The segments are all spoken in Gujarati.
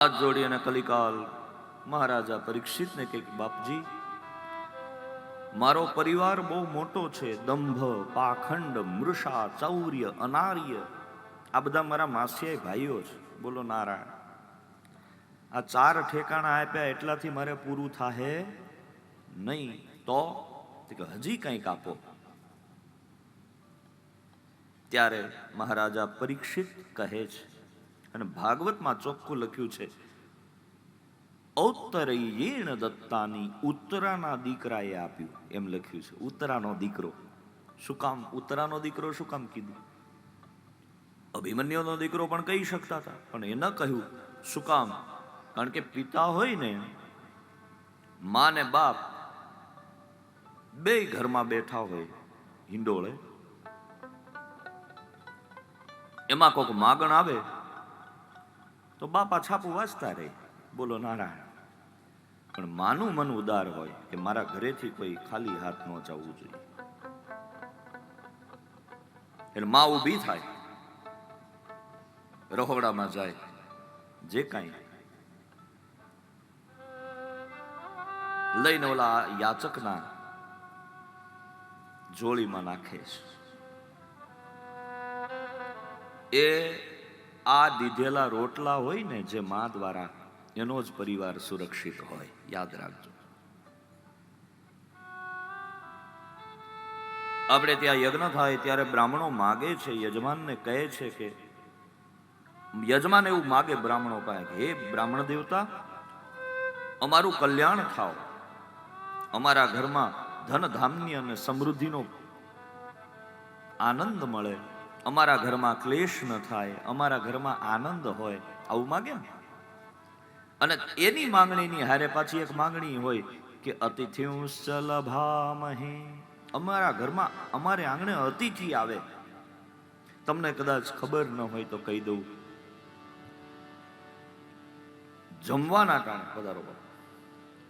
હાથ જોડી અને કલિકાલ મહારાજા પરીક્ષિતને કહે, બાપજી, મારો પરિવાર બહુ મોટો છે. દંભ, પાખંડ, મૃષા, ચૌર્ય, અનાર્ય, આ બધા મારા માસિયા ભાઈઓ છે. બોલો નારાયણ. આ 4 ઠેકાણા આપ્યા એટલાથી મારે પૂરું થાહે નહીં. તો હજી કંઈક આપો. ત્યારે મહારાજા પરીક્ષિત કહે છે, અને ભાગવતમાં ચોખ્ખું લખ્યું છે, ઔત્તરયેણ દત્તાની, ઉત્તરાના દીકરાએ આપ્યું, એમ લખ્યું છે. ઉત્તરાનો દીકરો. શું કામ ઉત્તરાનો દીકરો શું કામ કીધું? અભિમન્યુનો દીકરો પણ કહી શકતા હતા, પણ એ ન કહ્યું. શું કામ? કારણ કે પિતા હોય ને, મા ને બાપ બે ઘરમાં બેઠા હોય હિંડોળે, એમાં કોઈક માગણ આવે તો બાપા છાપું વાંચતા રહે. બોલો નારાયણ. પણ માનું મન ઉદાર હોય કે મારા ઘરેથી કોઈ ખાલી હાથ ન જવું જોઈએ. એટલે માં ઊભી થાય, રહોડામાં જાય, જે કાંઈ લઈને ઓલા યાચકના જોડીમાં નાખે છે. એ આ દીધેલા રોટલા હોય ને, જે મા દ્વારા, એનો જ પરિવાર સુરક્ષિત હોય. યાદ રાખજો. આપણે ત્યાં યજ્ઞ થાય ત્યારે બ્રાહ્મણો માગે છે, યજમાનને કહે છે કે, યજમાન એવું માગે બ્રાહ્મણો પાસે, હે બ્રાહ્મણ દેવતા, અમારું કલ્યાણ થાવ, અમારા ઘરમાં ધન ધાન્ય અને સમૃદ્ધિનો આનંદ મળે, અમારા ઘરમાં ક્લેશ ન થાય, અમારા ઘરમાં આનંદ હોય, આવું માગે ને. અને એની માંગણીની હારે પાછી એક માંગણી હોય કે અતિથિંશ્ચ લભામહે, અમારા ઘરમાં, અમારે આંગણે અતિથિ આવે. તમને કદાચ ખબર ન હોય તો કહી દઉં, જમવાના ટાણે પધારો,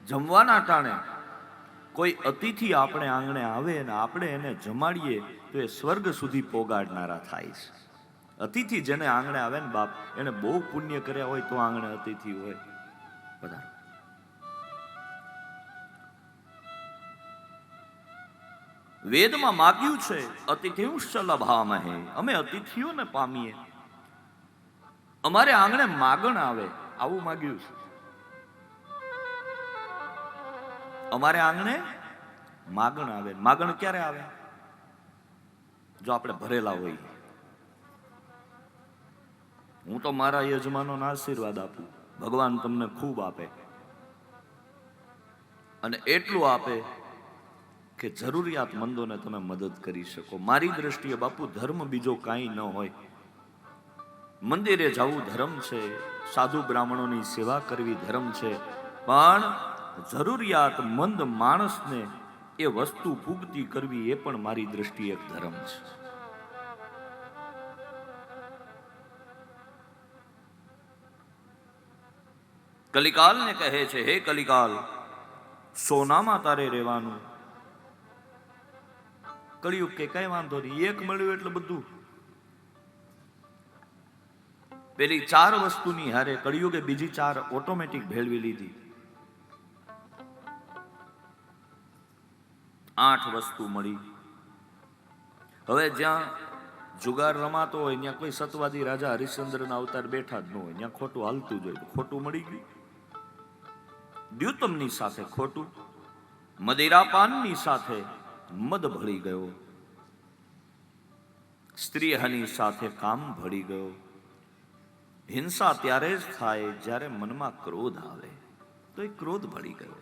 જમવાના ટાણે કોઈ અતિથિ આપણે આંગણે આવે અને આપણે એને જમાડીએ તો એ સ્વર્ગ સુધી પોગાડનારા થાય છે. અતિથિ જેને આંગણે આવે ને બાપ, એને બહુ પુણ્ય કર્યા હોય તો આંગણે અતિથિ હોય. બધા વેદમાં માગ્યું છે, અતિથિંશ્ચ લભામહે, અમે અતિથિઓને પામીએ, અમારે આંગણે માગણ આવે, આવું માગ્યું છે. અમારે આંગણે માગણ આવે. માગણ ક્યારે આવે? જો આપણે ભરેલા હોય. હું તો મારા યજમાનોને આશીર્વાદ આપું, ભગવાન તમને ખૂબ આપે, અને એટલું આપે કે જરૂરિયાતમંદોને તમે મદદ કરી શકો. મારી દ્રષ્ટિએ બાપુ ધર્મ બીજો કાંઈ ન હોય. મંદિરે જવું ધર્મ છે, સાધુ બ્રાહ્મણોની સેવા કરવી ધર્મ છે, પણ જરૂરિયાતમંદ માણસને એ વસ્તુ પૂગતી કરવી એ પણ મારી દ્રષ્ટિએ એક ધર્મ છે. કલિકાલને કહે છે, હે કલિકાલ, સોનામાં તારે રહેવાનું. કળિયુગ કે કઈ વાંધો નહીં, એક મળ્યું એટલે બધું. પેલી 4 વસ્તુની હારે કળિયુગે બીજી 4 ઓટોમેટિક ભેળવી લીધી. 8 વસ્તુ મળી. હવે જ્યાં જુગાર રમાતો હોય ત્યાં કોઈ સતવાદી રાજા હરિશ્ચંદ્રના અવતાર બેઠા જ ન હોય, ત્યાં ખોટું હાલતું જ હોય. ખોટું મળી ગયું. દ્યુતમની સાથે ખોટું, મદિરાપાનની સાથે મદ ભળી ગયો, સ્ત્રીહની સાથે કામ ભળી ગયો. હિંસા ત્યારે જ થાય જ્યારે મનમાં ક્રોધ આવે, તો એ ક્રોધ ભળી ગયો.